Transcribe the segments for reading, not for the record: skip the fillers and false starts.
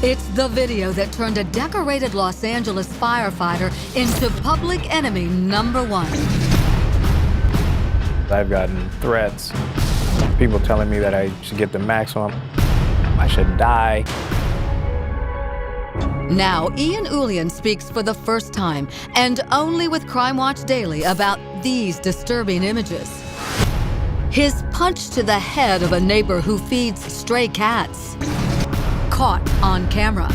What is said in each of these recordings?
It's the video that turned a decorated Los Angeles firefighter into public enemy #1. I've gotten threats, people telling me that I should get the maximum, I should die. Now, Ian Eulian speaks for the first time, and only with Crime Watch Daily, about these disturbing images. His punch to the head of a neighbor who feeds stray cats, caught on camera.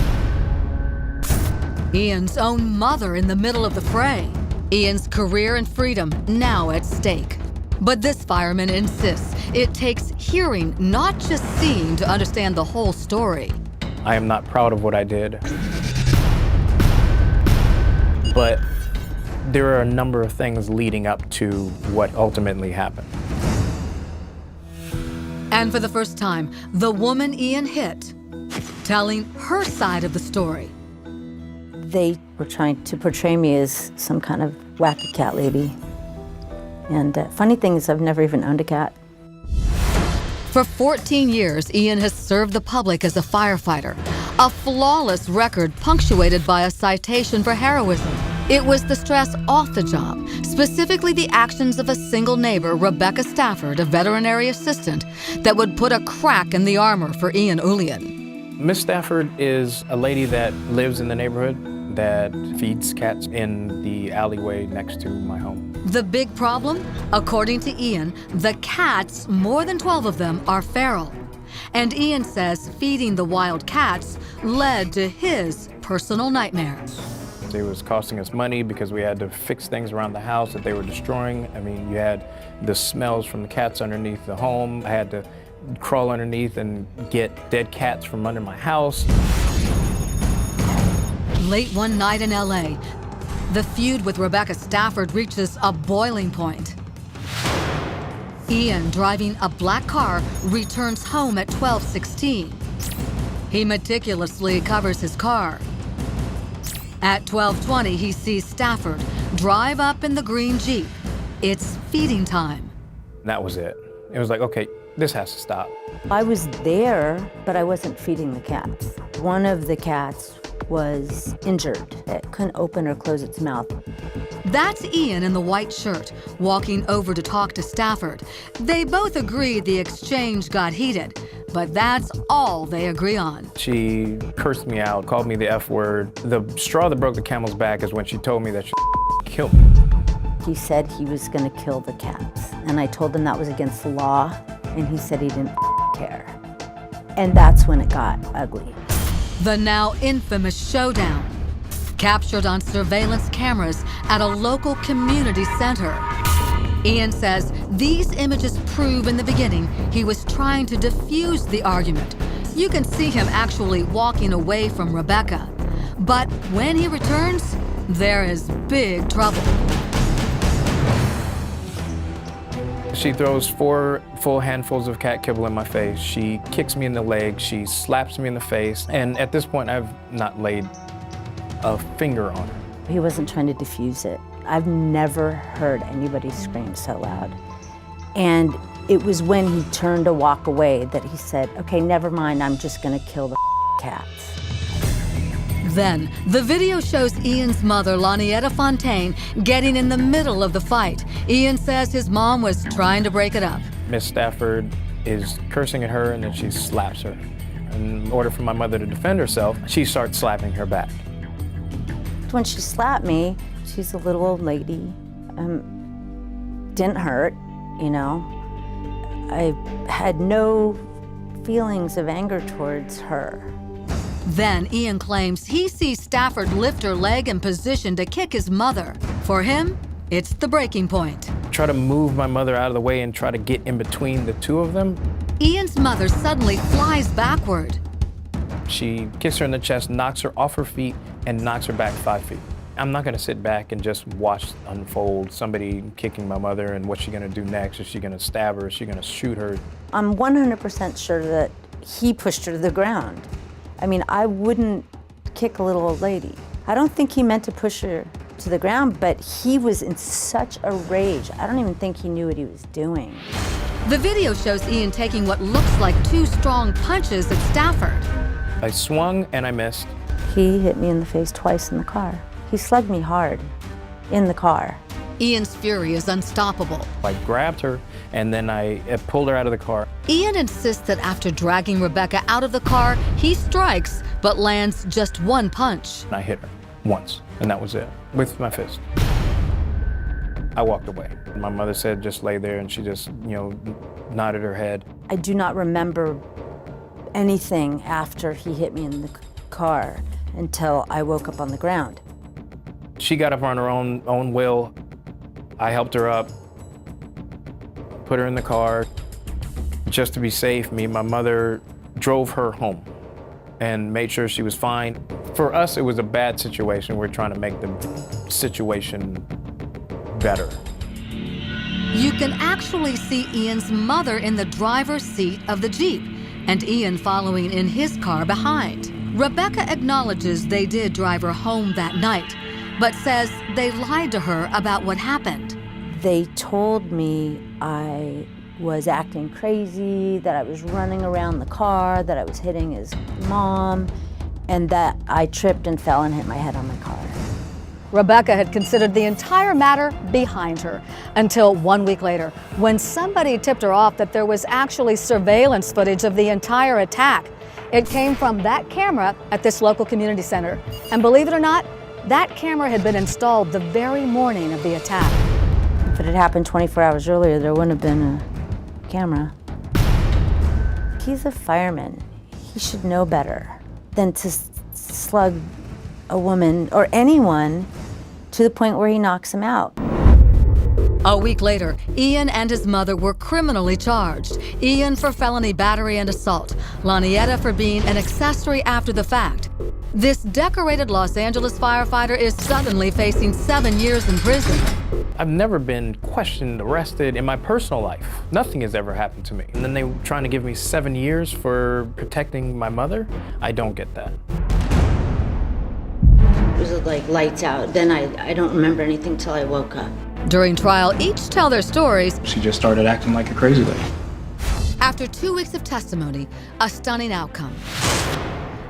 Ian's own mother in the middle of the fray. Ian's career and freedom now at stake. But this fireman insists it takes hearing, not just seeing, to understand the whole story. I am not proud of what I did, but there are a number of things leading up to what ultimately happened. And for the first time, the woman Ian hit, telling her side of the story. They were trying to portray me as some kind of wacky cat lady. And funny thing is, I've never even owned a cat. For 14 years, Ian has served the public as a firefighter, a flawless record punctuated by a citation for heroism. It was the stress off the job, specifically the actions of a single neighbor, Rebecca Stafford, a veterinary assistant, that would put a crack in the armor for Ian Eulian. Miss Stafford is a lady that lives in the neighborhood that feeds cats in the alleyway next to my home. The big problem? According to Ian, the cats, more than 12 of them, are feral. And Ian says feeding the wild cats led to his personal nightmares. It was costing us money because we had to fix things around the house that they were destroying. I mean, you had the smells from the cats underneath the home. I had to crawl underneath and get dead cats from under my house. Late one night in LA, the feud with Rebecca Stafford reaches a boiling point. Ian, driving a black car, returns home at 12:16. He meticulously covers his car. At 12:20, he sees Stafford drive up in the green Jeep. It's feeding time. That was it. It was like, okay, this has to stop. I was there, but I wasn't feeding the cats. One of the cats was injured. It couldn't open or close its mouth. That's Ian in the white shirt, walking over to talk to Stafford. They both agree the exchange got heated, but that's all they agree on. She cursed me out, called me the F word. The straw that broke the camel's back is when she told me that she killed me. He said he was gonna kill the cats, and I told him that was against the law, and he said he didn't care. And that's when it got ugly. The now infamous showdown, captured on surveillance cameras at a local community center. Ian says these images prove in the beginning he was trying to defuse the argument. You can see him actually walking away from Rebecca. But when he returns, there is big trouble. She throws 4 full handfuls of cat kibble in my face. She kicks me in the leg. She slaps me in the face. And at this point, I've not laid a finger on her. He wasn't trying to diffuse it. I've never heard anybody scream so loud. And it was when he turned to walk away that he said, okay, never mind, I'm just gonna kill the cats. Then, the video shows Ian's mother, Lanietta Fontaine, getting in the middle of the fight. Ian says his mom was trying to break it up. Miss Stafford is cursing at her and then she slaps her. In order for my mother to defend herself, she starts slapping her back. When she slapped me, she's a little old lady. Didn't hurt, you know. I had no feelings of anger towards her. Then Ian claims he sees Stafford lift her leg in position to kick his mother. For him, it's the breaking point. Try to move my mother out of the way and try to get in between the two of them. Ian's mother suddenly flies backward. She kicks her in the chest, knocks her off her feet, and knocks her back 5 feet. I'm not gonna sit back and just watch unfold somebody kicking my mother and what's she gonna do next? Is she gonna stab her? Is she gonna shoot her? I'm 100% sure that he pushed her to the ground. I mean, I wouldn't kick a little old lady. I don't think he meant to push her to the ground, but he was in such a rage. I don't even think he knew what he was doing. The video shows Ian taking what looks like 2 strong punches at Stafford. I swung and I missed. He hit me in the face twice in the car. He slugged me hard in the car. Ian's fury is unstoppable. I grabbed her and then I pulled her out of the car. Ian insists that after dragging Rebecca out of the car, he strikes, but lands just one punch. And I hit her once, and that was it, with my fist. I walked away. My mother said, just lay there, and she just, nodded her head. I do not remember anything after he hit me in the car until I woke up on the ground. She got up on her own will. I helped her up, put her in the car. Just to be safe, me and my mother drove her home and made sure she was fine. For us, it was a bad situation. We're trying to make the situation better. You can actually see Ian's mother in the driver's seat of the Jeep and Ian following in his car behind. Rebecca acknowledges they did drive her home that night, but says they lied to her about what happened. They told me I was acting crazy, that I was running around the car, that I was hitting his mom, and that I tripped and fell and hit my head on my car. Rebecca had considered the entire matter behind her until 1 week later, when somebody tipped her off that there was actually surveillance footage of the entire attack. It came from that camera at this local community center. And believe it or not, that camera had been installed the very morning of the attack. If it had happened 24 hours earlier, there wouldn't have been a camera. He's a fireman. He should know better than to slug a woman or anyone to the point where he knocks him out. A week later, Ian and his mother were criminally charged. Ian for felony battery and assault, Lanietta for being an accessory after the fact. This decorated Los Angeles firefighter is suddenly facing 7 years in prison. I've never been questioned, arrested in my personal life. Nothing has ever happened to me. And then they were trying to give me 7 years for protecting my mother? I don't get that. It was like lights out. Then I don't remember anything till I woke up. During trial, each tell their stories. She just started acting like a crazy lady. After 2 weeks of testimony, a stunning outcome.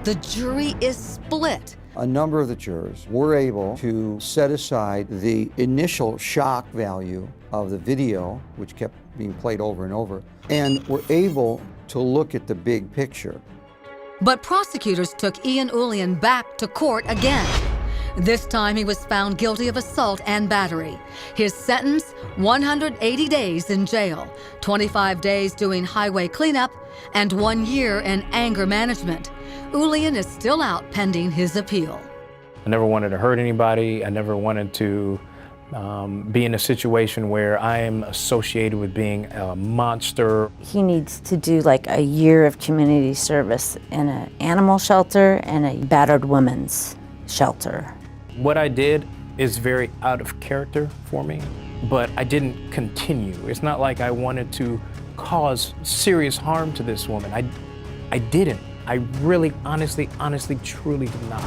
The jury is split. A number of the jurors were able to set aside the initial shock value of the video, which kept being played over and over, and were able to look at the big picture. But prosecutors took Ian Eulian back to court again. This time he was found guilty of assault and battery. His sentence, 180 days in jail, 25 days doing highway cleanup, and 1 year in anger management. Eulian is still out pending his appeal. I never wanted to hurt anybody. I never wanted to be in a situation where I am associated with being a monster. He needs to do like a year of community service in an animal shelter and a battered women's shelter. What I did is very out of character for me, but I didn't continue. It's not like I wanted to cause serious harm to this woman. I didn't. I really, honestly, truly did not.